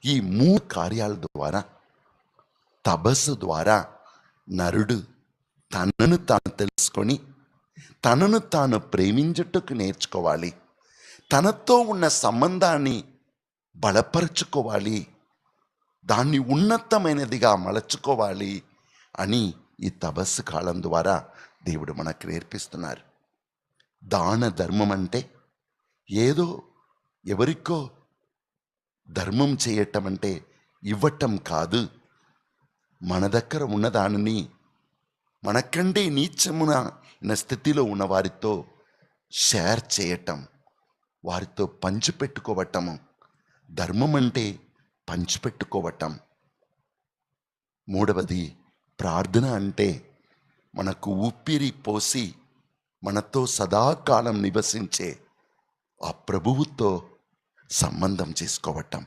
ఈ 3 కార్యాల ద్వారా, తపస్సు ద్వారా నరుడు తనను తాను తెలుసుకొని తనను తాను ప్రేమించుటకు నేర్చుకోవాలి. తనతో ఉన్న సంబంధాన్ని బలపరుచుకోవాలి, దాన్ని ఉన్నతమైనదిగా మలచుకోవాలి అని ఈ తపస్సు కాలం ద్వారా దేవుడు మనకు నేర్పిస్తున్నారు. దాన ధర్మం అంటే ఏదో ఎవరికో ధర్మం చేయటం అంటే ఇవ్వటం కాదు. మన దగ్గర ఉన్నదానిని మనకంటే నీచమైన స్థితిలో ఉన్న వారితో షేర్ చేయటం, వారితో పంచిపెట్టుకోవటము. ధర్మం అంటే పంచిపెట్టుకోవటం. మూడవది ప్రార్థన అంటే మనకు ఊపిరి పోసి మనతో సదాకాలం నివసించే ఆ ప్రభువుతో సంబంధం చేసుకోవటం.